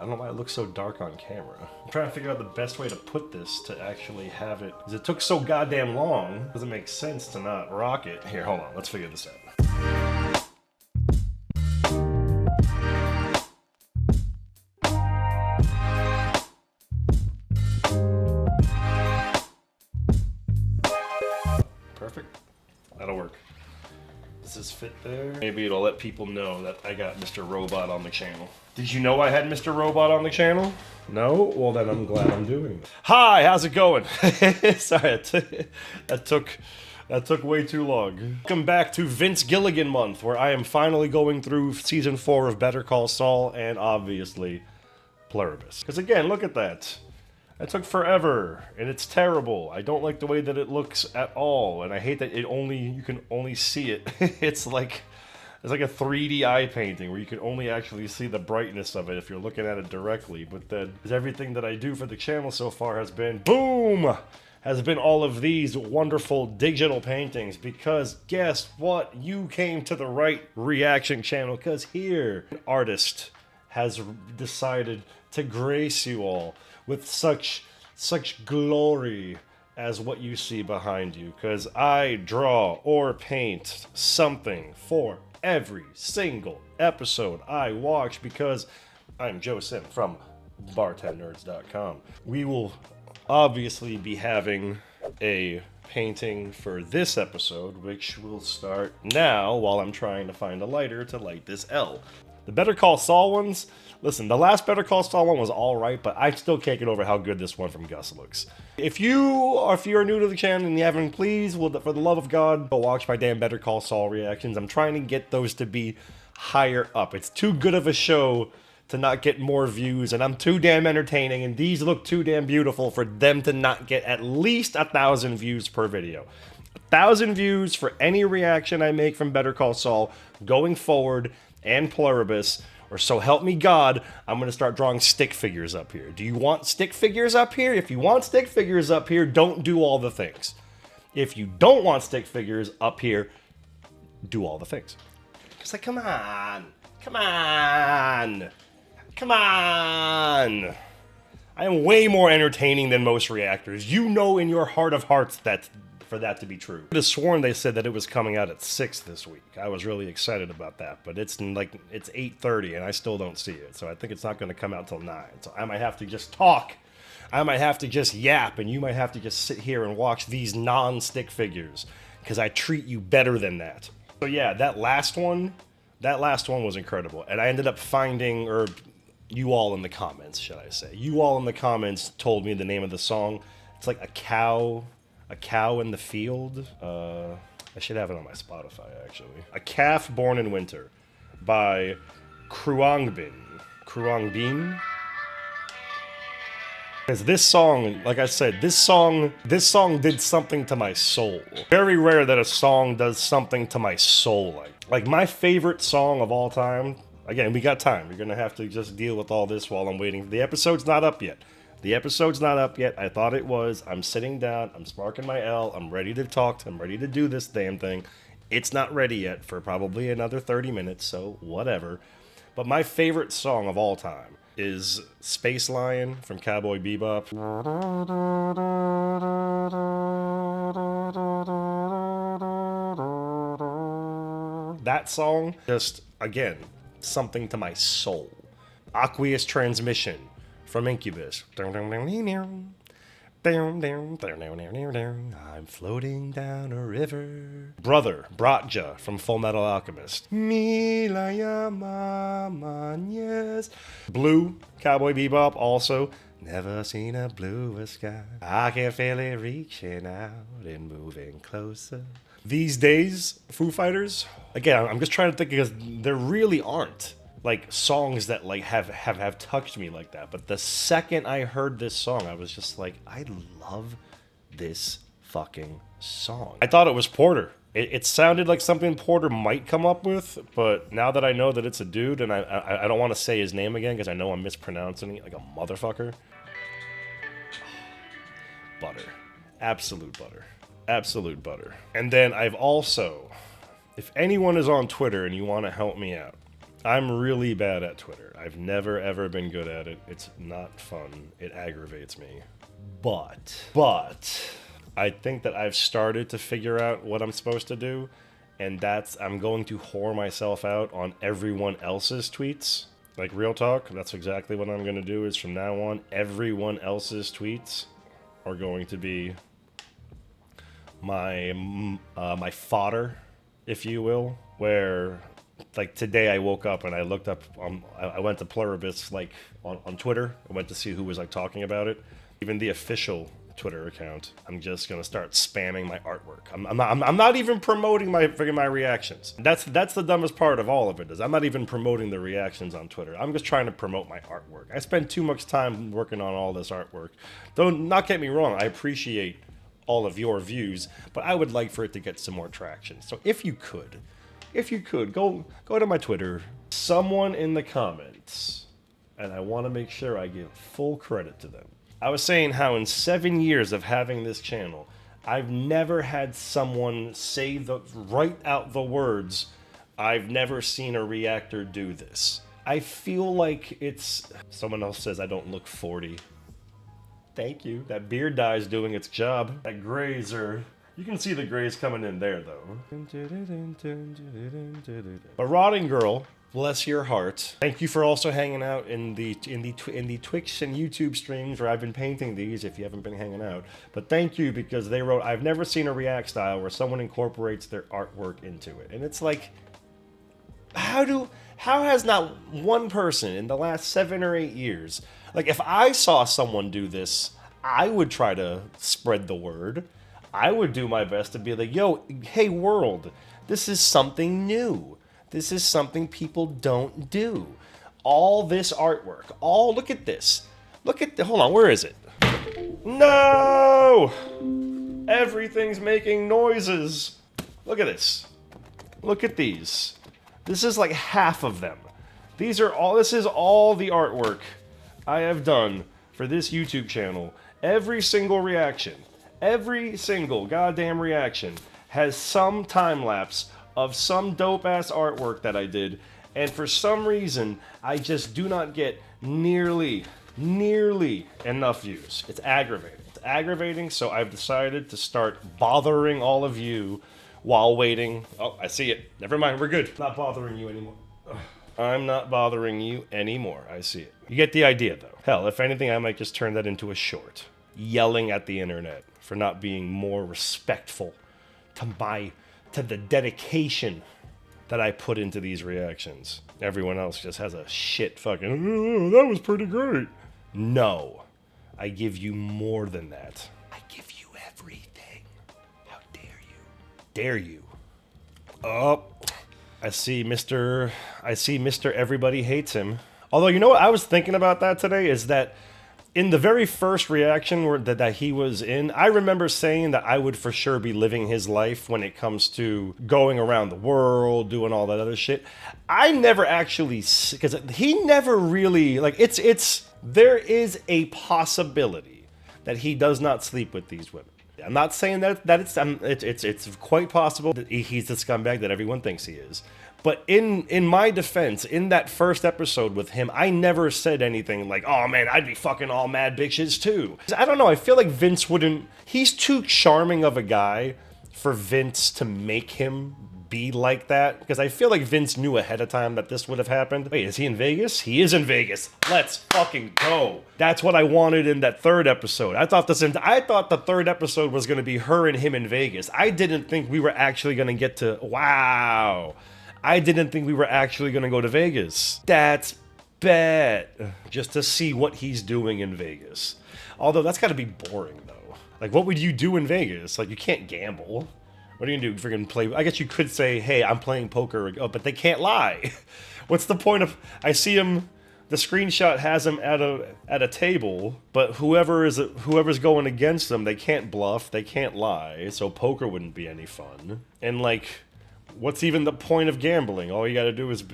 don't know why it looks so dark on camera. I'm trying to figure out the best way to put this to actually have it, because it took so goddamn long. It doesn't make sense to not rock it. Here, hold on, let's figure this out. Perfect. That'll work. Does this fit there? Maybe it'll let people know that I got Mr. Robot on the channel. Did you know I had Mr. Robot on the channel? No? Well, then I'm glad I'm doing it. Hi, how's it going? Sorry, that took way too long. Welcome back to Vince Gilligan month, where I am finally going through season 4 of Better Call Saul and obviously Pluribus. Because again, look at that. That took forever, and it's terrible. I don't like the way that it looks at all, and I hate that you can only see it. It's like a 3D eye painting where you can only actually see the brightness of it if you're looking at it directly. But then everything that I do for the channel so far has been boom! Has been all of these wonderful digital paintings, because guess what? You came to the right reaction channel, because here an artist has decided to grace you all with such glory as what you see behind you, because I draw or paint something for every single episode I watch, because I'm Joe Sim from bartendnerds.com. We will obviously be having a painting for this episode, which will start now while I'm trying to find a lighter to light this L. The Better Call Saul ones, listen, the last Better Call Saul one was alright, but I still can't get over how good this one from Gus looks. If you're new to the channel and you haven't, please, for the love of God, go watch my damn Better Call Saul reactions. I'm trying to get those to be higher up. It's too good of a show to not get more views, and I'm too damn entertaining, and these look too damn beautiful for them to not get at least 1,000 views per video. 1,000 views for any reaction I make from Better Call Saul going forward, and Pluribus, or so help me God, I'm going to start drawing stick figures up here. Do you want stick figures up here? If you want stick figures up here, don't do all the things. If you don't want stick figures up here, do all the things. Because like, come on. I am way more entertaining than most reactors. You know in your heart of hearts that for that to be true. I could have sworn they said that it was coming out at 6 this week. I was really excited about that, but it's 8:30 and I still don't see it. So I think it's not going to come out till 9. So I might have to just talk. I might have to just yap, and you might have to just sit here and watch these non-stick figures, because I treat you better than that. So yeah, that last one was incredible. And I ended up finding, or you all in the comments, should I say. You all in the comments told me the name of the song. It's like a cow in the field. I should have it on my Spotify, actually. A Calf Born in Winter by Kruangbin. Because this song, like I said, this song did something to my soul. Very rare that a song does something to my soul. Like my favorite song of all time. Again, we got time. You're gonna have to just deal with all this while I'm waiting. The episode's not up yet. I thought it was. I'm sitting down. I'm sparking my L. I'm ready to talk. I'm ready to do this damn thing. It's not ready yet for probably another 30 minutes, so whatever. But my favorite song of all time is Space Lion from Cowboy Bebop. That song, just, again, something to my soul. Aqueous Transmission from Incubus. I'm floating down a river. Brother, Bratja from Full Metal Alchemist. Blue, Cowboy Bebop, also. Never seen a bluer sky. I can feel it reaching out and moving closer. These days, Foo Fighters, again, I'm just trying to think, because there really aren't like songs that like have touched me like that. But the second I heard this song, I was just like, I love this fucking song. I thought it was Porter. It sounded like something Porter might come up with, but now that I know that it's a dude, and I don't want to say his name again because I know I'm mispronouncing it like a motherfucker. Butter. Absolute butter. Absolute butter. And then I've also, if anyone is on Twitter and you want to help me out, I'm really bad at Twitter. I've never ever been good at it. It's not fun. It aggravates me. But I think that I've started to figure out what I'm supposed to do, and that's I'm going to whore myself out on everyone else's tweets. Like, real talk, that's exactly what I'm going to do. Is from now on, everyone else's tweets are going to be my fodder, if you will. Where, like, today I woke up and I looked up, I went to Pluribus, like, on Twitter. I went to see who was, like, talking about it. Even the official Twitter account, I'm just gonna start spamming my artwork. I'm not even promoting my reactions. That's the dumbest part of all of it, is I'm not even promoting the reactions on Twitter. I'm just trying to promote my artwork. I spend too much time working on all this artwork. Don't not get me wrong, I appreciate all of your views, but I would like for it to get some more traction. So if you could go to my Twitter, someone in the comments, and I want to make sure I give full credit to them. I was saying how in 7 years of having this channel, I've never had someone write out the words, "I've never seen a reactor do this." I feel like it's... Someone else says I don't look 40. Thank you. That beard dye is doing its job. That grays are... You can see the grays coming in there, though. But Rotting Girl, bless your heart. Thank you for also hanging out in the Twitch and YouTube streams where I've been painting these, if you haven't been hanging out. But thank you, because they wrote, "I've never seen a React style where someone incorporates their artwork into it." And it's like, how has not one person in the last 7 or 8 years, like, if I saw someone do this, I would try to spread the word. I would do my best to be like, yo, hey world, this is something new. This is something people don't do. All this artwork. Look at this. Hold on, where is it? No! Everything's making noises. Look at this. Look at these. This is like half of them. This is all the artwork I have done for this YouTube channel. Every single reaction, every single goddamn reaction has some time lapse of some dope-ass artwork that I did, and for some reason, I just do not get nearly enough views. It's aggravating. It's aggravating, so I've decided to start bothering all of you while waiting. Oh, I see it. Never mind, we're good. Not bothering you anymore. Ugh. I'm not bothering you anymore. I see it. You get the idea, though. Hell, if anything, I might just turn that into a short. Yelling at the internet for not being more respectful to the dedication that I put into these reactions. Everyone else just has a shit fucking, "Oh, that was pretty great." No. I give you more than that. I give you everything. How dare you? Dare you? Oh, I see Mr. Everybody Hates Him. Although, you know what I was thinking about that today is that in the very first reaction that he was in, I remember saying that I would for sure be living his life when it comes to going around the world, doing all that other shit. I never actually, because he never really, like, there is a possibility that he does not sleep with these women. I'm not saying that it's quite possible that he's the scumbag that everyone thinks he is. But in my defense, in that first episode with him, I never said anything like, "Oh man, I'd be fucking all mad bitches too." I don't know, I feel like Vince wouldn't... He's too charming of a guy for Vince to make him be like that. Because I feel like Vince knew ahead of time that this would have happened. Wait, is he in Vegas? He is in Vegas. Let's fucking go. That's what I wanted in that third episode. I thought the third episode was going to be her and him in Vegas. I didn't think we were actually going to get to... Wow. I didn't think we were actually going to go to Vegas. That's bad. Just to see what he's doing in Vegas. Although that's got to be boring, though. Like, what would you do in Vegas? Like, you can't gamble. What are you going to do? Freaking play? I guess you could say, "Hey, I'm playing poker." Oh, but they can't lie. What's the point of... I see him... The screenshot has him at a table, but whoever's going against them, they can't bluff, they can't lie, so poker wouldn't be any fun. And, like... What's even the point of gambling? All you gotta do is...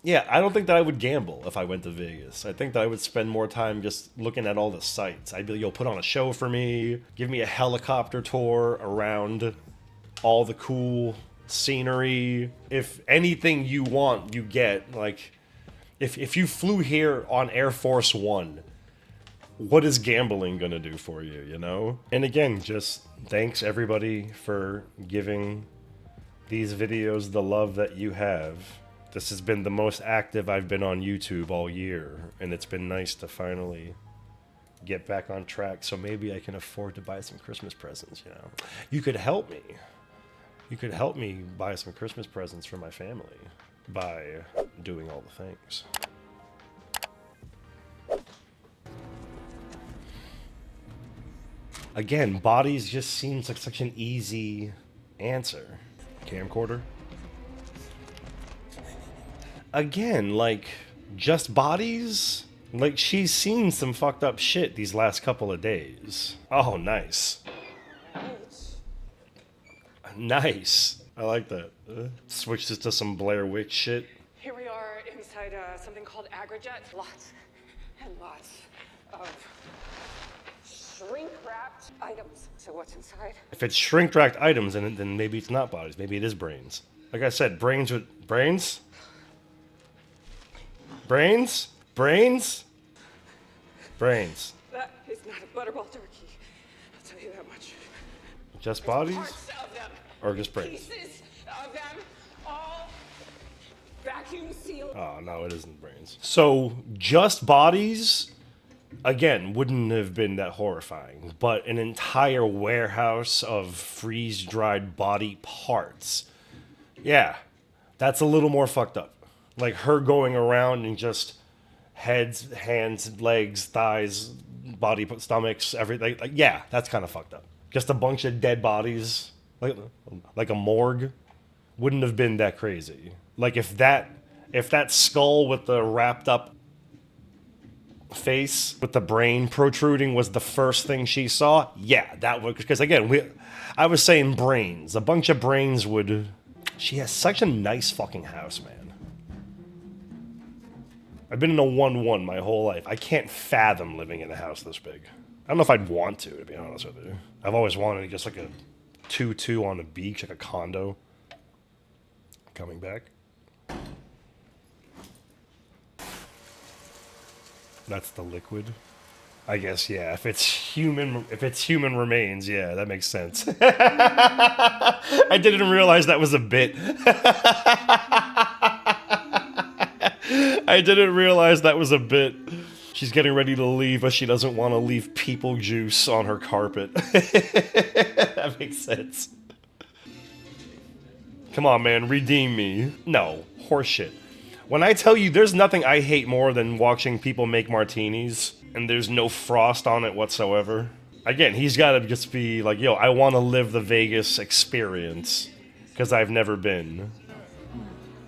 Yeah, I don't think that I would gamble if I went to Vegas. I think that I would spend more time just looking at all the sites. I'd be like, "Yo, put on a show for me. Give me a helicopter tour around all the cool scenery. If anything you want, you get. Like, if you flew here on Air Force One, what is gambling gonna do for you, you know? And again, just thanks everybody for giving these videos the love that you have. This has been the most active I've been on YouTube all year, and it's been nice to finally get back on track, so maybe I can afford to buy some Christmas presents, you know? You could help me. You could help me buy some Christmas presents for my family by doing all the things. Again, bodies just seems like such an easy answer. Camcorder. Again, like, just bodies? Like, she's seen some fucked up shit these last couple of days. Oh, nice. Nice. I like that. Switch this to some Blair Witch shit. Here we are inside something called Aggregate. Lots and lots of shrink-wrapped items. So what's inside? If it's shrink-wrapped items, then maybe it's not bodies. Maybe it is brains. Like I said, brains with... Brains? Brains? Brains? Brains. That is not a Butterball turkey. I'll tell you that much. Just bodies? Parts of them. Or just brains? Pieces of them, all vacuum sealed. Oh, no, it isn't brains. So, just bodies, again, wouldn't have been that horrifying. But an entire warehouse of freeze-dried body parts. Yeah, that's a little more fucked up. Like her going around and just heads, hands, legs, thighs, body, stomachs, everything. Like, yeah, that's kind of fucked up. Just a bunch of dead bodies, like a morgue, wouldn't have been that crazy. Like if that skull with the wrapped up face with the brain protruding was the first thing she saw, yeah, that would, because again, I was saying brains. A bunch of brains would. She has such a nice fucking house, man. I've been in a 1-1 my whole life. I can't fathom living in a house this big. I don't know if I'd want to be honest with you. I've always wanted just like a 2-2 on a beach, like a condo. Coming back. That's the liquid. I guess, yeah, if it's human remains, yeah, that makes sense. I didn't realize that was a bit. I didn't realize that was a bit. She's getting ready to leave, but she doesn't want to leave people juice on her carpet. That makes sense. Come on, man, redeem me. No, horseshit. When I tell you there's nothing I hate more than watching people make martinis and there's no frost on it whatsoever. Again, he's got to just be like, yo, I want to live the Vegas experience because I've never been.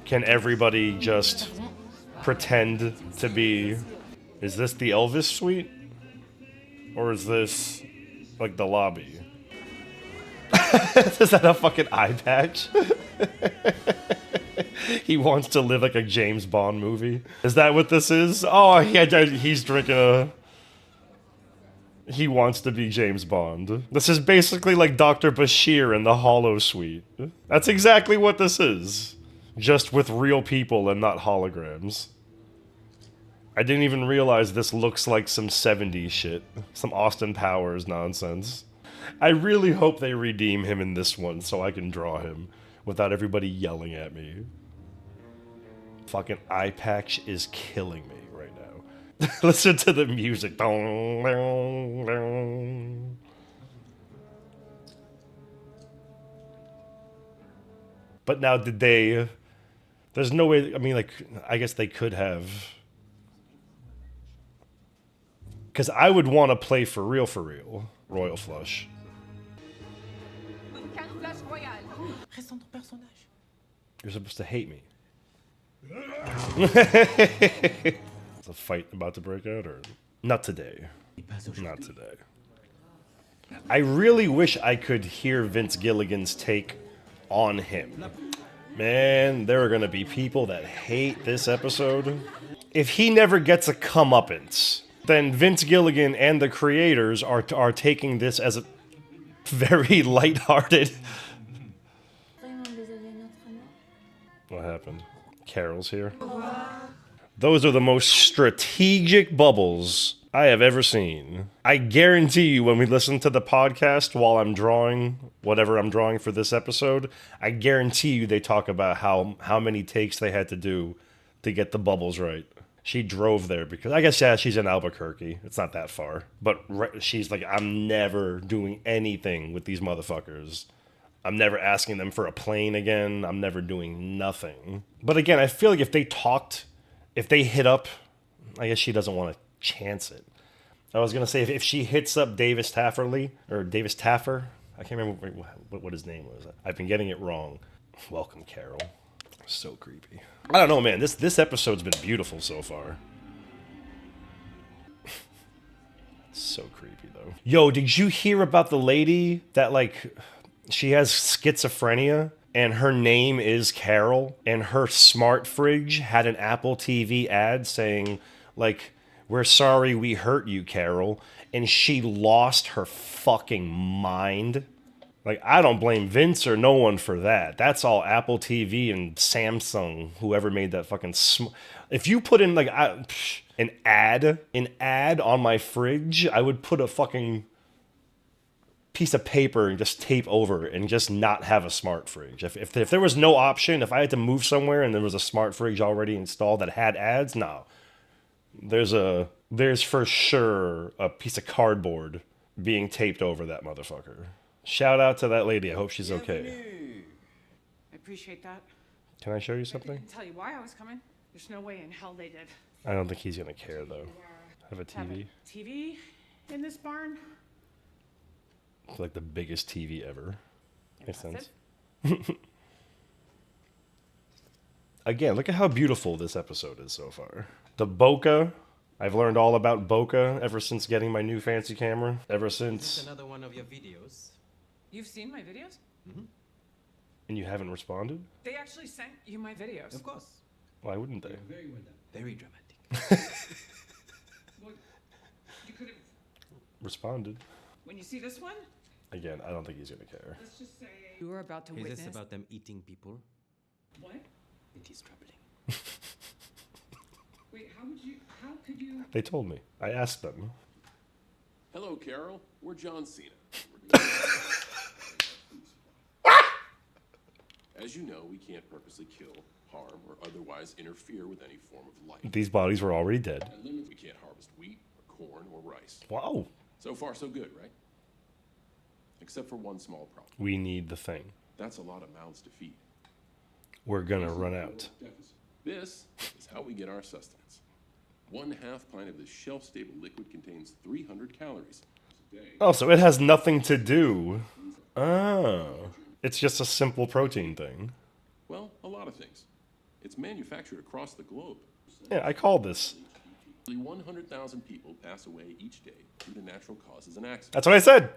Can everybody just pretend to be... Is this the Elvis suite? Or is this, like, the lobby? Is that a fucking eye patch? He wants to live like a James Bond movie. Is that what this is? Oh, he's drinking a... He wants to be James Bond. This is basically like Dr. Bashir in the Hollow Suite. That's exactly what this is. Just with real people and not holograms. I didn't even realize this looks like some 70s shit. Some Austin Powers nonsense. I really hope they redeem him in this one so I can draw him without everybody yelling at me. Fucking eye patch is killing me right now. Listen to the music. But now did they... There's no way... I mean, like, I guess they could have... Because I would want to play for real, Royal Flush. You're supposed to hate me. Is a fight about to break out, or not today? Not today. I really wish I could hear Vince Gilligan's take on him. Man, there are gonna be people that hate this episode. If he never gets a comeuppance, then Vince Gilligan and the creators are taking this as a very lighthearted. what happened. Carol's here. Those are the most strategic bubbles I have ever seen. I guarantee you when we listen to the podcast while I'm drawing whatever I'm drawing for this episode, I guarantee you they talk about how many takes they had to do to get the bubbles right. She drove there because, I guess, yeah, she's in Albuquerque. It's not that far. But she's like, I'm never doing anything with these motherfuckers. I'm never asking them for a plane again. I'm never doing nothing. But again, I feel like if they talked, if they hit up, I guess she doesn't want to chance it. I was going to say, if she hits up Davis Tafferly, or Davis Taffer, I can't remember what his name was. I've been getting it wrong. Welcome, Carol. So creepy. I don't know, man. This episode's been beautiful so far. So creepy, though. Yo, did you hear about the lady that, like, she has schizophrenia and her name is Carol, and her smart fridge had an Apple TV ad saying, like, we're sorry we hurt you, Carol, and she lost her fucking mind? Like, I don't blame Vince or no one for that. That's all Apple TV and Samsung, whoever made that fucking... If you put in, like, an ad on my fridge, I would put a fucking piece of paper and just tape over it and just not have a smart fridge. If there was no option, if I had to move somewhere and there was a smart fridge already installed that had ads, no. There's for sure a piece of cardboard being taped over that motherfucker. Shout out to that lady. I hope she's okay. I appreciate that. Can I show you something? I didn't tell you why I was coming. There's no way in hell they did. I don't think he's gonna care though. Have a TV? TV in this barn? It's like the biggest TV ever. Makes sense. Again, look at how beautiful this episode is so far. The bokeh. I've learned all about bokeh ever since getting my new fancy camera. Ever since. This is another one of your videos. You've seen my videos? Mm-hmm. And you haven't responded? They actually sent you my videos. Of course. Why wouldn't they? Very well done. Very dramatic. Well, you could have... Responded. When you see this one, Again, I don't think he's gonna care. let's just say you were about to Is witness... this about them eating people? What? It is troubling. Wait, how could you... They told me. I asked them. Hello, Carol. We're John Cena. As you know, we can't purposely kill, harm, or otherwise interfere with any form of life. These bodies were already dead. At limits, we can't harvest wheat, or corn, or rice. Wow. So far, so good, right? Except for one small problem. We need the thing. That's a lot of mouths to feed. We're gonna run out. This is how we get our sustenance. 1/2 pint of this shelf-stable liquid contains 300 calories. Oh, so it has nothing to do. Oh. It's just a simple protein thing. Well, a lot of things. It's manufactured across the globe. Yeah, I called this. Nearly 100,000 people pass away each day due to natural causes and accidents. That's what I said.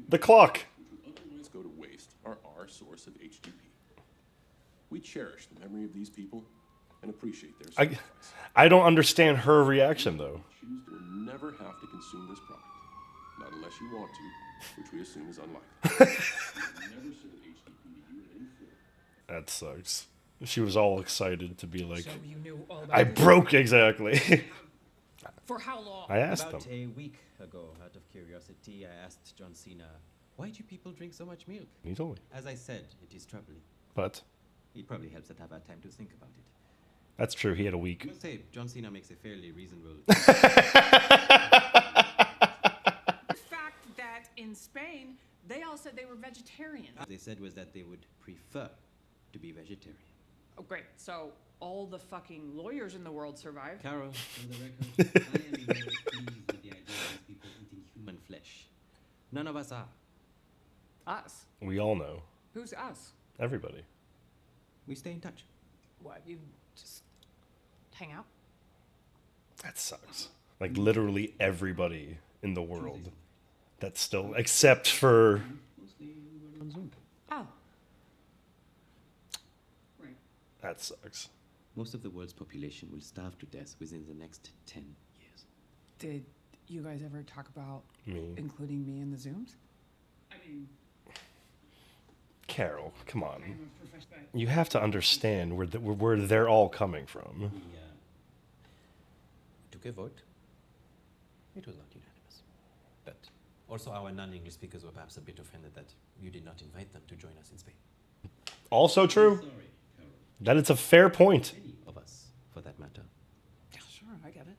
The clock. Which would otherwise go to waste are our source of HDP. We cherish the memory of these people and appreciate their sacrifice. I don't understand her reaction, though. Choose to never have to consume this product. Not unless you want to, which we assume is unlikely. Never serve HDP to you in any form. That sucks. She was all excited to be like, So you knew all about I this? broke exactly. For how long? I asked About them. a week ago, out of curiosity, I asked John Cena, why do people drink so much milk? He told me. As I said, it is troubling. But It probably helps that I've had time to think about it. that's true. He had a I week. must say, John Cena makes a fairly reasonable... The fact that in Spain, they all said they were vegetarian. They said was that they would prefer to be vegetarian. Oh, great. So all the fucking lawyers in the world survived. Carol, for the record, I am very pleased with the idea of these people eating human flesh. None of us are. Us? We all know. Who's us? Everybody. We stay in touch. What, you just hang out? That sucks. Like literally everybody in the world. That's still, except for, Mostly we're on Zoom. Oh. Right. that sucks. Most of the world's population will starve to death within the next 10 years. Did you guys ever talk about Me. including me in the Zooms? I mean, Carol, come on. You have to understand where they're all coming from. We took a vote. It was not unanimous. But also our non-English speakers were perhaps a bit offended that you did not invite them to join us in Spain. Also true. Sorry, Carol. That it's a fair point. Any of us, for that matter. Yeah, sure, I get it.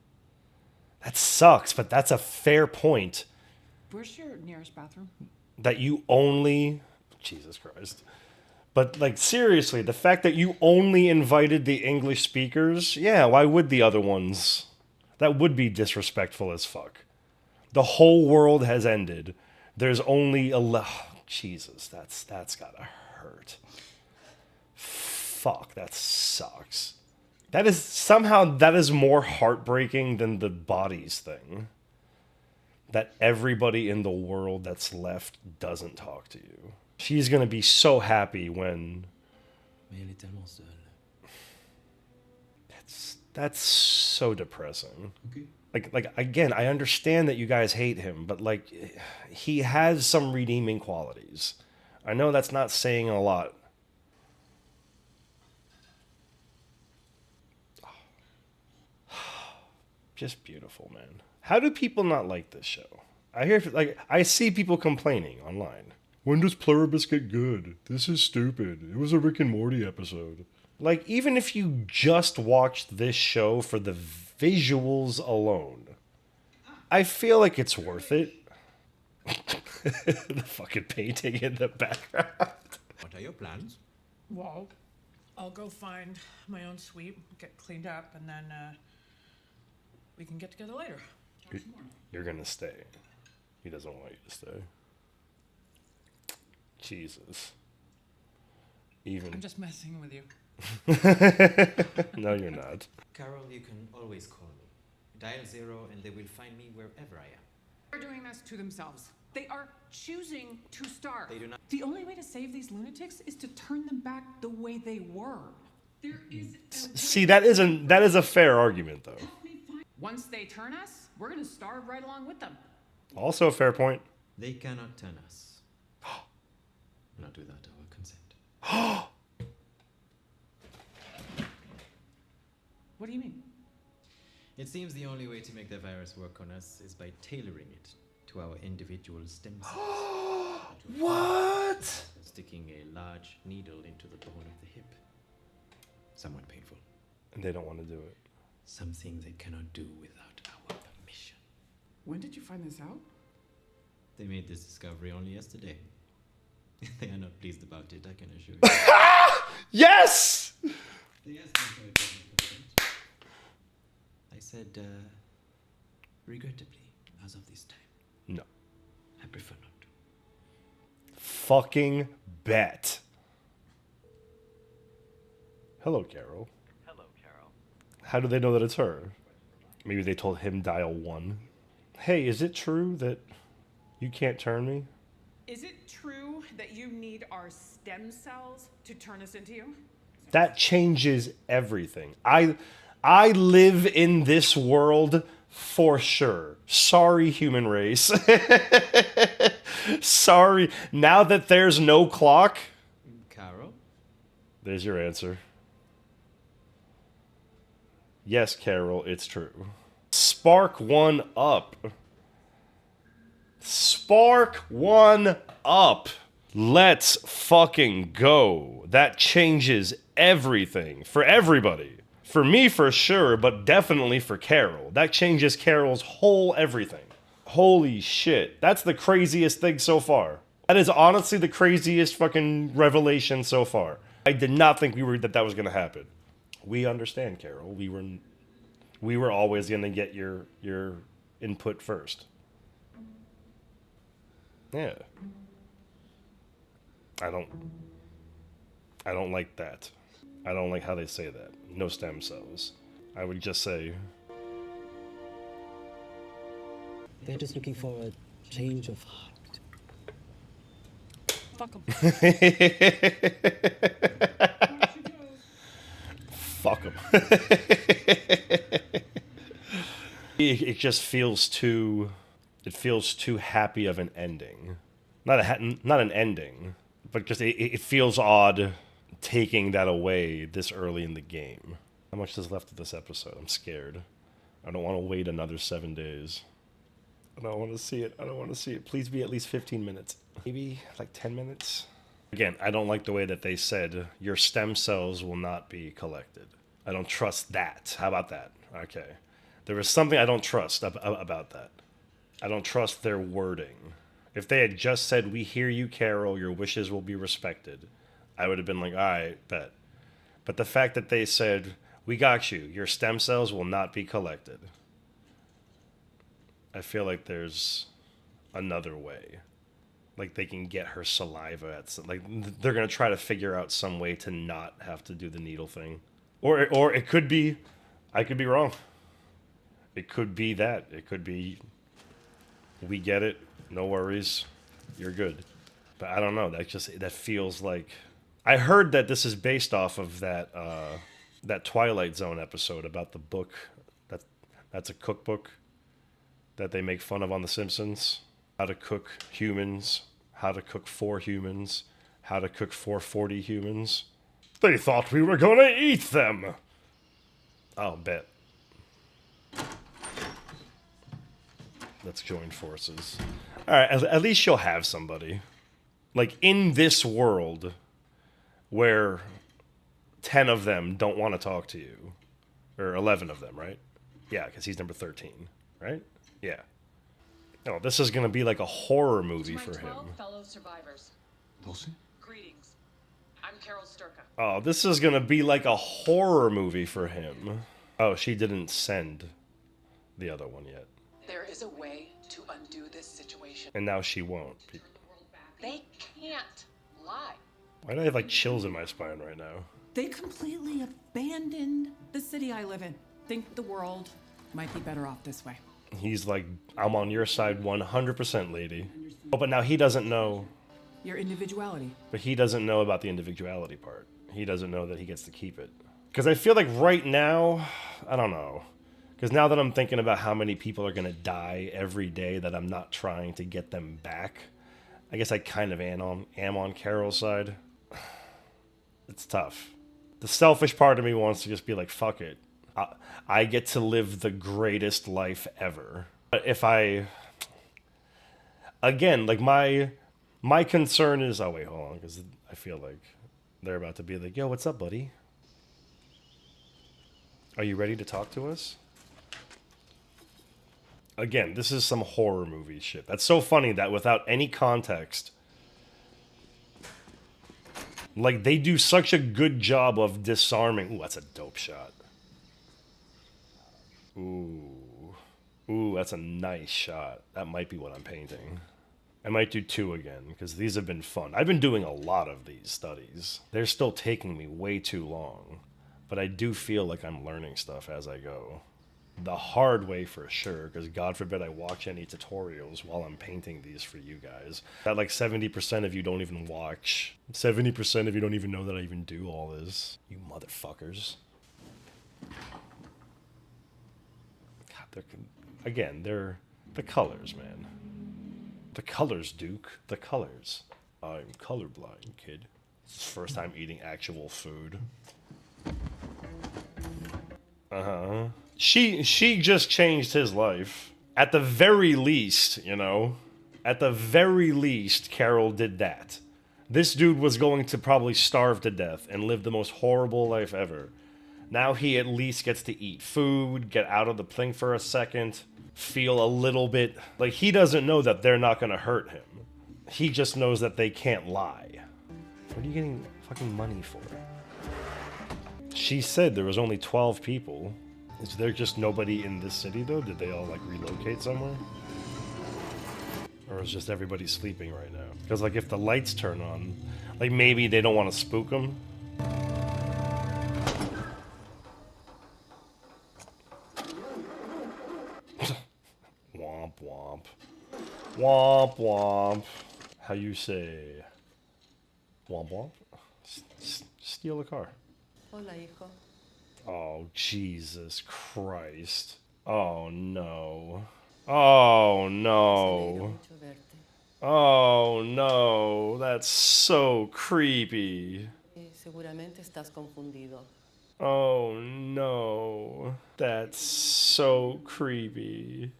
That sucks, but that's a fair point. Where's your nearest bathroom? That you only... Jesus Christ. But, like, seriously, the fact that you only invited the English speakers, yeah, why would the other ones? That would be disrespectful as fuck. The whole world has ended. There's only Jesus, that's gotta hurt. Fuck, that sucks. That is more heartbreaking than the bodies thing. That everybody in the world that's left doesn't talk to you. She's gonna be so happy when... Mais elle est tellement seule. That's so depressing. Okay. Like again, I understand that you guys hate him, but like he has some redeeming qualities. I know that's not saying a lot. Just beautiful, man. How do people not like this show? I see people complaining online. When does Pluribus get good? This is stupid. It was a Rick and Morty episode. Like, even if you just watched this show for the visuals alone, I feel like it's worth it. The fucking painting in the background. What are your plans? Well, I'll go find my own suite, get cleaned up, and then we can get together later. Talk some more. You're gonna stay. He doesn't want you to stay. Jesus. I'm just messing with you. No, you're not. Carol, you can always call me. Dial 0 and they will find me wherever I am. They're doing this to themselves. They are choosing to starve. They do not. The only way to save these lunatics is to turn them back the way they were. There is See, that is a fair argument, though. Once they turn us, we're gonna starve right along with them. Also a fair point. They cannot turn us. Not without our consent. What do you mean? It seems the only way to make the virus work on us is by tailoring it to our individual stem cells. What? Sticking a large needle into the bone of the hip. Somewhat painful. And they don't want to do it. Something they cannot do without our permission. When did you find this out? They made this discovery only yesterday. They are not pleased about it, I can assure you. Yes! They asked me for a consent. I said, regrettably, as of this time. No. I prefer not to. Fucking bet. Hello, Carol. Hello, Carol. How do they know that it's her? Maybe they told him dial 1. Hey, is it true that you can't turn me? Is it true that you need our stem cells to turn us into you? That changes everything. I live in this world for sure. Sorry, human race. Sorry. Now that there's no clock, Carol? there's your answer. Yes, Carol, it's true. Spark one up. Spark one up. Let's fucking go. That changes everything for everybody. For me, for sure, but definitely for Carol. That changes Carol's whole everything. Holy shit. That's the craziest thing so far. That is honestly the craziest fucking revelation so far. I did not think that was going to happen. We understand, Carol. We were always going to get your input first. Yeah. I don't like that. I don't like how they say that. No stem cells. I would just say... They're just looking for a change of heart. Fuck them. Fuck them. It just feels too... It feels too happy of an ending. Not an ending, But just it feels odd taking that away this early in the game. How much is left of this episode? I'm scared. I don't want to wait another 7 days. I don't want to see it. I don't want to see it. Please be at least 15 minutes. Maybe like 10 minutes. Again, I don't like the way that they said your stem cells will not be collected. I don't trust that. How about that? Okay. There was something I don't trust about that. I don't trust their wording. If they had just said, we hear you, Carol, your wishes will be respected, I would have been like, all right, bet. But the fact that they said, we got you, your stem cells will not be collected, I feel like there's another way. Like they can get her saliva like they're going to try to figure out some way to not have to do the needle thing. Or it could be, I could be wrong. It could be that. It could be, we get it, no worries, you're good. But I don't know, that feels like, I heard that this is based off of that Twilight Zone episode about the book, that's a cookbook that they make fun of on The Simpsons. How to cook humans, how to cook for humans, how to cook for 40 humans. They thought we were gonna eat them! I'll bet. Let's join forces. Alright, at least you'll have somebody. Like, in this world, where 10 of them don't want to talk to you. Or 11 of them, right? Yeah, because he's number 13, right? Yeah. Oh, this is going to be like a horror movie for him. 12 fellow survivors. Dulcie? Greetings. I'm Carol Sturka. Oh, this is going to be like a horror movie for him. Oh, she didn't send the other one yet. There is a way to undo this situation. And now she won't. They can't lie. Why do I have like chills in my spine right now? They completely abandoned the city I live in. Think the world might be better off this way. He's like, I'm on your side 100%, lady. Oh, but now he doesn't know. Your individuality. But he doesn't know about the individuality part. He doesn't know that he gets to keep it. Because I feel like right now, I don't know. Because now that I'm thinking about how many people are going to die every day that I'm not trying to get them back, I guess I kind of am on Carol's side. It's tough. The selfish part of me wants to just be like, fuck it. I get to live the greatest life ever. But if I... Again, like my concern is... Oh, wait, hold on. Because I feel like they're about to be like, yo, what's up, buddy? Are you ready to talk to us? Again, this is some horror movie shit. That's so funny that without any context... Like, they do such a good job of disarming... Ooh, that's a dope shot. Ooh, that's a nice shot. That might be what I'm painting. I might do 2 again, because these have been fun. I've been doing a lot of these studies. They're still taking me way too long. But I do feel like I'm learning stuff as I go. The hard way for sure, because God forbid I watch any tutorials while I'm painting these for you guys. That like 70% of you don't even watch. 70% of you don't even know that I even do all this. You motherfuckers. They're the colors, man. The colors, Duke. The colors. I'm colorblind, kid. It's his first time eating actual food. Uh-huh. She just changed his life. At the very least, you know. At the very least, Carol did that. This dude was going to probably starve to death and live the most horrible life ever. Now he at least gets to eat food, get out of the plane for a second, feel a little bit... Like, he doesn't know that they're not going to hurt him. He just knows that they can't lie. What are you getting fucking money for? She said there was only 12 people. Is there just nobody in this city, though? Did they all, like, relocate somewhere? Or is just everybody sleeping right now? Because, like, if the lights turn on, like, maybe they don't want to spook them. Womp womp. Womp womp. How you say? Womp womp? Steal a car. Hola, hijo. Oh, Jesus Christ. Oh, no. Oh, no. Oh no, that's so creepy. Seguramente estás confundido. Oh no, that's so creepy.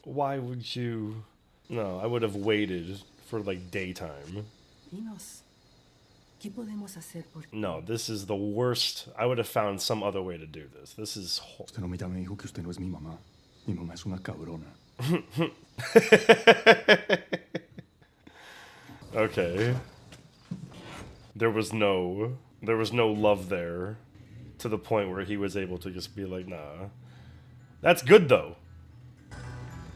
Why would you? No, I would have waited for like daytime. Dinos, ¿qué podemos hacer por ti? No, this is the worst. I would have found some other way to do this. This is. Usted no me llame, dijo que usted no es mi mamá. Mi mamá es una cabrona. Okay. There was no love there to the point where he was able to just be like, nah. That's good though.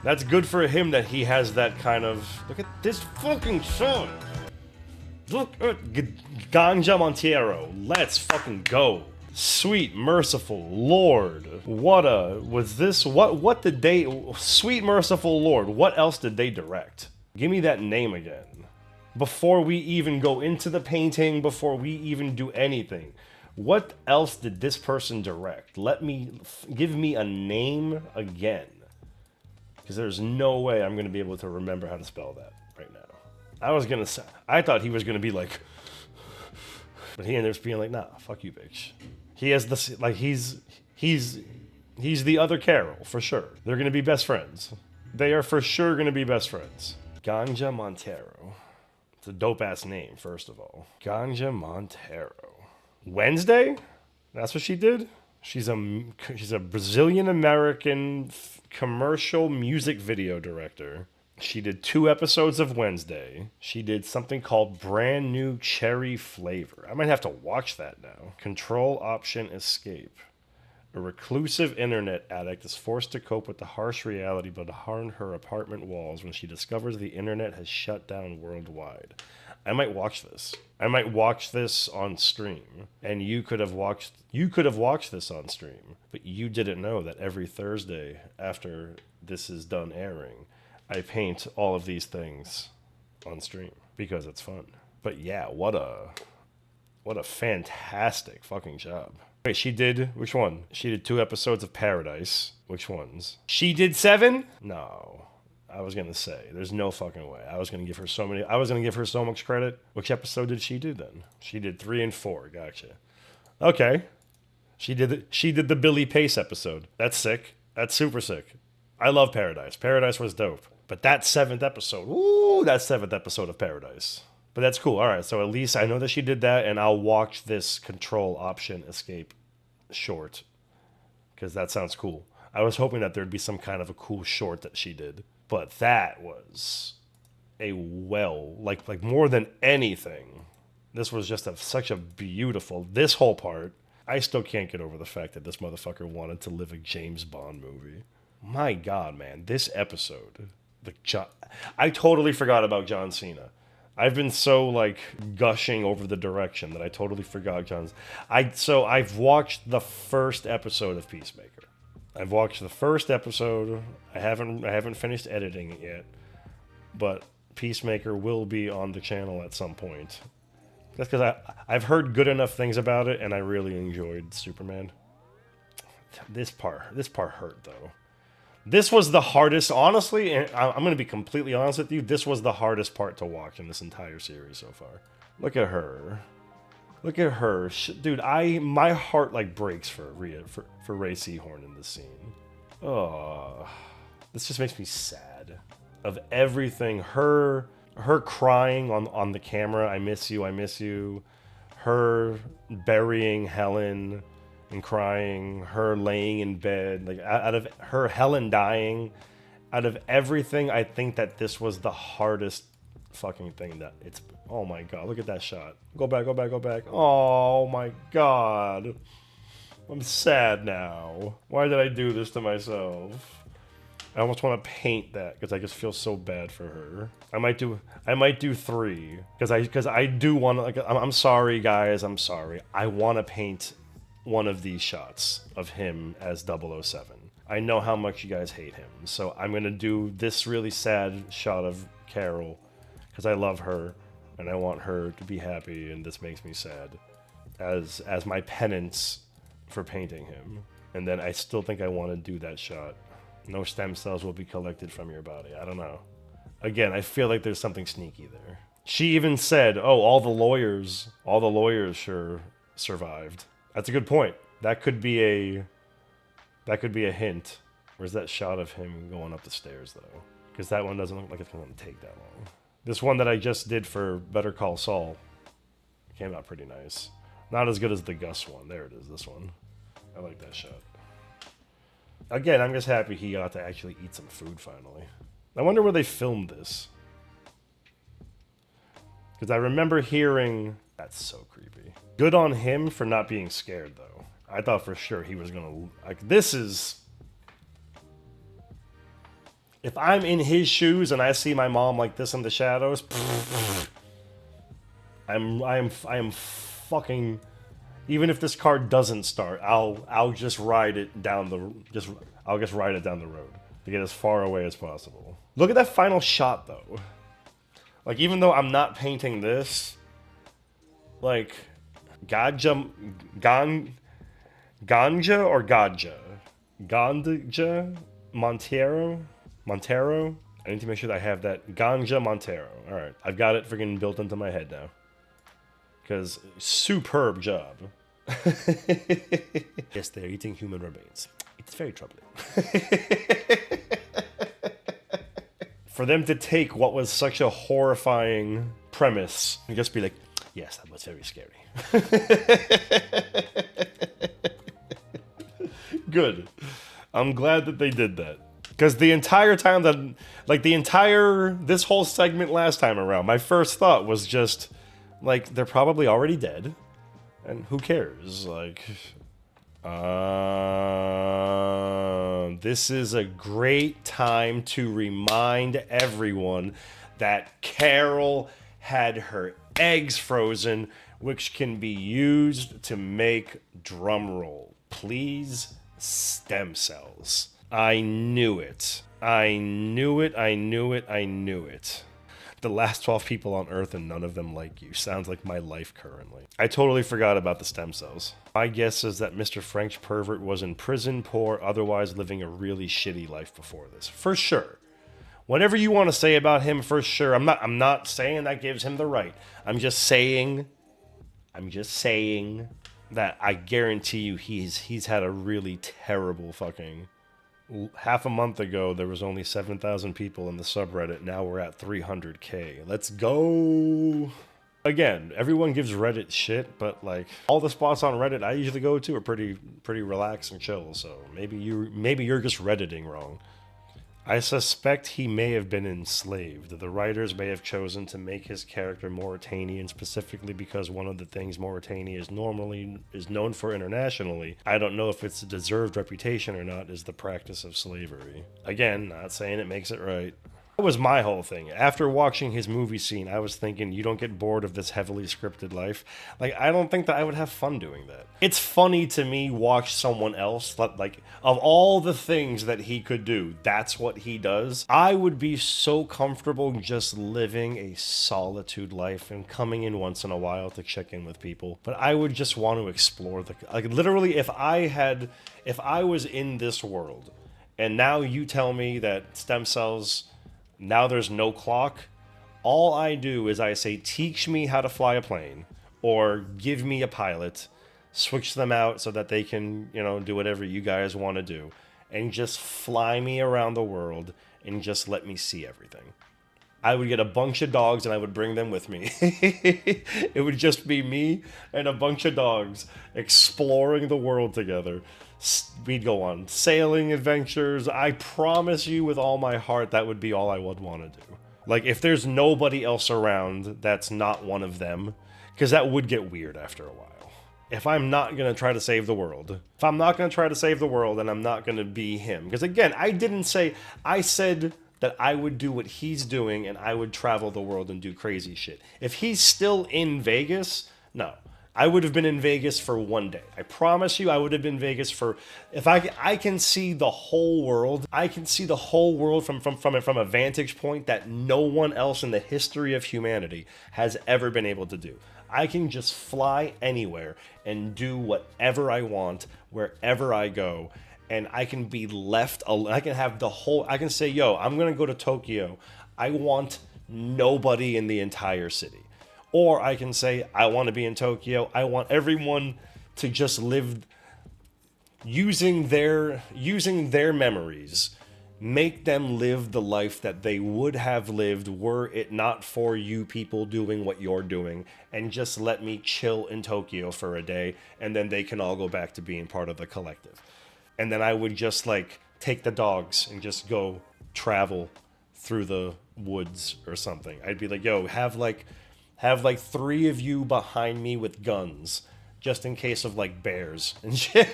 That's good for him that he has that kind of. Look at this fucking son. Look at Ganja Monteiro. Let's fucking go. Sweet merciful Lord. What did they. Sweet merciful Lord, what else did they direct? Give me that name again. Before we even go into the painting, before we even do anything. What else did this person direct? Give me a name again. Because there's no way I'm going to be able to remember how to spell that right now. I thought he was going to be like, but he ended up being like, nah, fuck you, bitch. He has this, like, he's the other Carol, for sure. They're going to be best friends. They are for sure going to be best friends. Ganja Monteiro. It's a dope-ass name, first of all. Ganja Monteiro. Wednesday? That's what she did? She's a Brazilian-American commercial music video director. She did 2 episodes of Wednesday. She did something called Brand New Cherry Flavor. I might have to watch that now. Control Option Escape. A reclusive internet addict is forced to cope with the harsh reality behind her apartment walls when she discovers the internet has shut down worldwide. I might watch this. I might watch this on stream. And you could have watched this on stream, but you didn't know that every Thursday after this is done airing, I paint all of these things on stream because it's fun. But yeah, what a fantastic fucking job. Wait, she did, which one? She did 2 episodes of Paradise. Which ones? She did 7? No. I was gonna say, there's no fucking way. I was gonna give her so much credit. Which episode did she do then? She did 3 and 4, gotcha. Okay. She did the Billy Pace episode. That's sick. That's super sick. I love Paradise. Paradise was dope. But that 7th episode, that 7th episode of Paradise. But that's cool. All right, so at least I know that she did that, and I'll watch this Control Option Escape short because that sounds cool. I was hoping that there'd be some kind of a cool short that she did, but that was like more than anything. This was just such a beautiful. This whole part, I still can't get over the fact that this motherfucker wanted to live a James Bond movie. My God, man, this episode, I totally forgot about John Cena. I've been so like gushing over the direction that I totally forgot John's. I've watched the first episode of Peacemaker. I've watched the first episode. I haven't finished editing it yet, but Peacemaker will be on the channel at some point. That's because I've heard good enough things about it, and I really enjoyed Superman. This part hurt though. This was the hardest, honestly, and I'm going to be completely honest with you, this was the hardest part to watch in this entire series so far. Look at her. Look at her. Dude, my heart like breaks for Rhea Seehorn in this scene. Oh, this just makes me sad. Of everything, her crying on the camera, I miss you, I miss you. Her burying Helen and crying, her laying in bed, like out of her Helen dying, out of everything, I think that this was the hardest fucking thing that it's. Oh my God, look at that shot. Go back. Oh my God. I'm sad now. Why did I do this to myself? I almost want to paint that because I just feel so bad for her. I might do 3 because I do want to. Like, I'm sorry, guys. I'm sorry. I want to paint one of these shots of him as 007. I know how much you guys hate him, so I'm gonna do this really sad shot of Carol because I love her and I want her to be happy, and this makes me sad as my penance for painting him. And then I still think I want to do that shot No stem cells will be collected from your body. I don't know. Again, I feel like there's something sneaky there. She even said, oh, all the lawyers sure survived. That's a good point. That could be a hint. Where's that shot of him going up the stairs, though? Because that one doesn't look like it's going to take that long. This one that I just did for Better Call Saul came out pretty nice. Not as good as the Gus one. There it is, this one. I like that shot. Again, I'm just happy he got to actually eat some food finally. I wonder where they filmed this. Because I remember hearing... That's so creepy. Good on him for not being scared, though. I thought for sure he was going to... Like, this is... If I'm in his shoes and I see my mom like this in the shadows... I am fucking... Even if this car doesn't start, I'll just ride it down the... I'll just ride it down the road. To get as far away as possible. Look at that final shot, though. Like, even though I'm not painting this... Like... Ganja or Gadja? Ganja? Montero? I need to make sure that I have that. Ganja Montero. Alright, I've got it freaking built into my head now. Because, superb job. Yes, they're eating human remains. It's very troubling. For them to take what was such a horrifying premise and just be like, yes, that was very scary. Good. I'm glad that they did that. Because the entire time that, like this whole segment last time around, my first thought was just, like, they're probably already dead. And who cares? Like, this is a great time to remind everyone that Carol had her eggs frozen, which can be used to make drumroll. Please, stem cells. I knew it. I knew it. I knew it. I knew it. The last 12 people on Earth and none of them like you. Sounds like my life currently. I totally forgot about the stem cells. My guess is that Mr. French Pervert was in prison, poor, otherwise living a really shitty life before this. For sure. Whatever you want to say about him, for sure. I'm not saying that gives him the right. I'm just saying that I guarantee you he's had a really terrible fucking... Half a month ago, there was only 7,000 people in the subreddit. Now we're at 300K. Let's go. Again, everyone gives Reddit shit, but like all the spots on Reddit I usually go to are pretty relaxed and chill. So maybe you're just Redditing wrong. I suspect he may have been enslaved. The writers may have chosen to make his character Mauritanian specifically because one of the things Mauritania is known for internationally. I don't know if it's a deserved reputation or not, is the practice of slavery. Again, not saying it makes it right. That was my whole thing. After watching his movie scene, I was thinking, you don't get bored of this heavily scripted life? Like, I don't think that I would have fun doing that. It's funny to me watch someone else, like, of all the things that he could do, that's what he does. I would be so comfortable just living a solitude life and coming in once in a while to check in with people. But I would just want to explore like, literally, if I was in this world, and now you tell me that stem cells... Now there's no clock. All I do is I say, teach me how to fly a plane or give me a pilot, switch them out so that they can, do whatever you guys want to do and just fly me around the world and just let me see everything. I would get a bunch of dogs and I would bring them with me. It would just be me and a bunch of dogs exploring the world together. We'd go on sailing adventures. I promise you with all my heart that would be all I would want to do. Like, if there's nobody else around that's not one of them, because that would get weird after a while. If I'm not going to try to save the world, then I'm not going to be him. Because again, I said that I would do what he's doing and I would travel the world and do crazy shit. If he's still in Vegas, no. I would have been in Vegas for one day. I promise you I would have been in Vegas for... If I can see the whole world, I can see the whole world from a vantage point that no one else in the history of humanity has ever been able to do. I can just fly anywhere and do whatever I want, wherever I go, and I can be left alone. I can have the whole, I can say, yo, I'm going to go to Tokyo. I want nobody in the entire city. Or I can say, I want to be in Tokyo. I want everyone to just live using their memories, make them live the life that they would have lived were it not for you people doing what you're doing, and just let me chill in Tokyo for a day, and then they can all go back to being part of the collective. And then I would just like take the dogs and just go travel through the woods or something. I'd be like, yo, have like 3 of you behind me with guns, just in case of like bears and shit.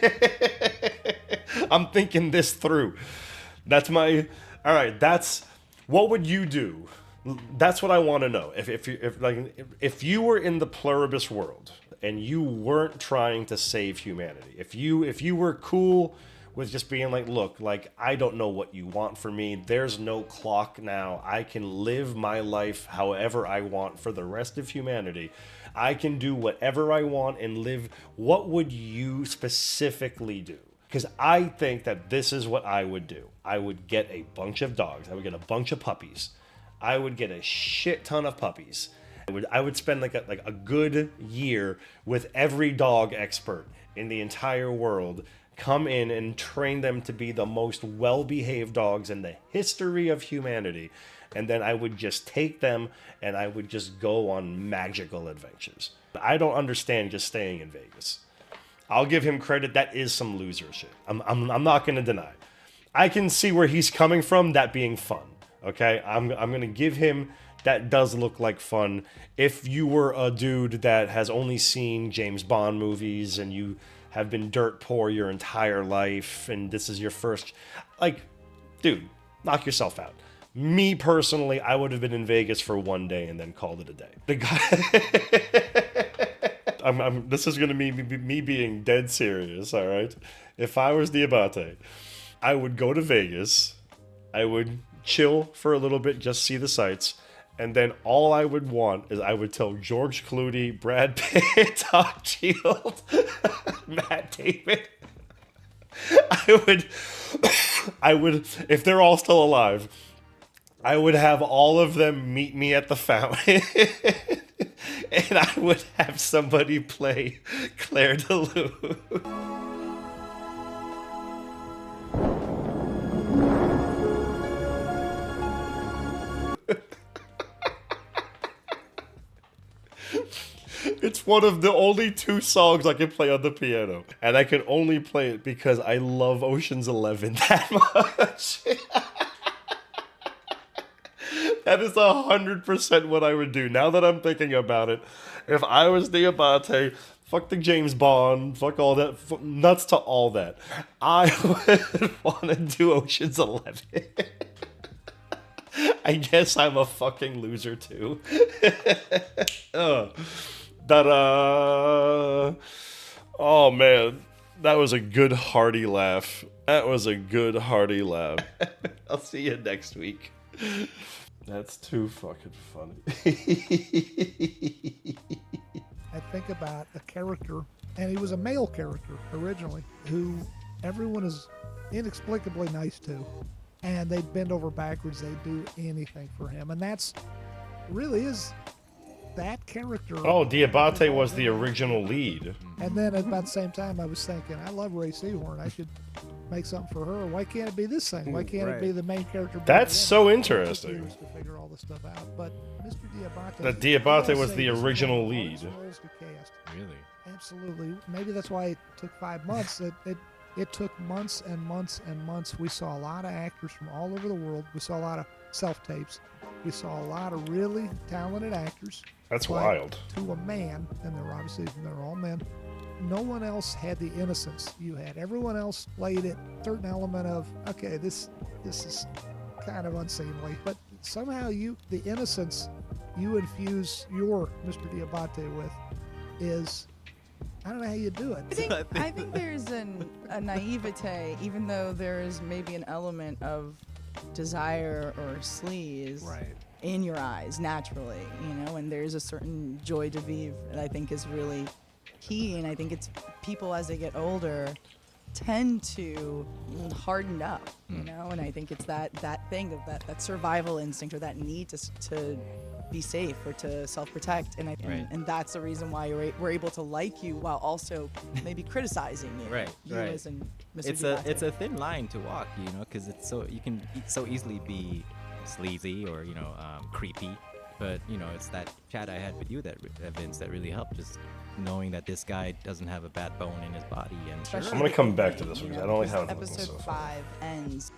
I'm thinking this through. That's my, all right, that's, what would you do? That's what I want to know. If you were in the Pluribus world and you weren't trying to save humanity, if you were cool with just being like, look, like, I don't know what you want for me. There's no clock now. I can live my life however I want for the rest of humanity. I can do whatever I want and live. What would you specifically do? Because I think that this is what I would do. I would get a bunch of dogs. I would get a bunch of puppies. I would get a shit ton of puppies. I would spend like a good year with every dog expert in the entire world. Come in and train them to be the most well-behaved dogs in the history of humanity. And then I would just take them and I would just go on magical adventures. I don't understand just staying in Vegas. I'll give him credit. That is some loser shit. I'm not going to deny. I can see where he's coming from, that being fun. Okay? I'm going to give him, that does look like fun. If you were a dude that has only seen James Bond movies and you have been dirt poor your entire life and this is your first, like, dude, knock yourself out. Me personally, I would have been in Vegas for one day and then called it a day. The guy, this is going to be me being dead serious, all right? If I was the Abate, I would go to Vegas, I would chill for a little bit, just see the sights, and then all I would want is I would tell George Clooney, Brad Pitt, Tom Shield, Matt Damon. I would, if they're all still alive, I would have all of them meet me at the fountain. And I would have somebody play Claire de Lune. It's one of the only 2 songs I can play on the piano. And I can only play it because I love Ocean's 11 that much. That is 100% what I would do. Now that I'm thinking about it, if I was the Abate, fuck the James Bond, fuck all that, nuts to all that, I would want to do Ocean's 11. I guess I'm a fucking loser too. Oh man, that was a good hearty laugh. That was a good hearty laugh. I'll see you next week. That's too fucking funny. I think about a character, and he was a male character originally, who everyone is inexplicably nice to, and they bend over backwards, they do anything for him, and that's really is that character. Oh, Diabate was the original lead. And then at about the same time, I was thinking, I love Rhea Seehorn. I should make something for her. Why can't it be this thing? Why can't it be the main character? That's so interesting. Years to figure all this stuff out, but Mr. Diabate. That Diabate was the original lead. Really? Absolutely. Maybe that's why it took 5 months. It took months and months and months. We saw a lot of actors from all over the world. We saw a lot of self-tapes. We saw a lot of really talented actors. That's wild. To a man, and they're all men. No one else had the innocence you had. Everyone else played it certain element of, okay, this is kind of unseemly, but somehow the innocence you infuse your Mr. Diabate with is, I don't know how you do it. I think there's a naivete, even though there is maybe an element of desire or sleaze in your eyes naturally, and there's a certain joie de vivre that I think is really key. And I think it's people as they get older tend to harden up, you know, and I think it's that thing of that survival instinct or that need to be safe or to self-protect, and and that's the reason why we're able to like you while also maybe criticizing you. Right. As in Mr. It's a thin line to walk, you know, because you can so easily be sleazy or creepy, but you know, it's that chat I had with you Vince, that really helped, just knowing that this guy doesn't have a bad bone in his body. And I'm gonna come back to this one because I don't like how it's looking episode so far. 5 ends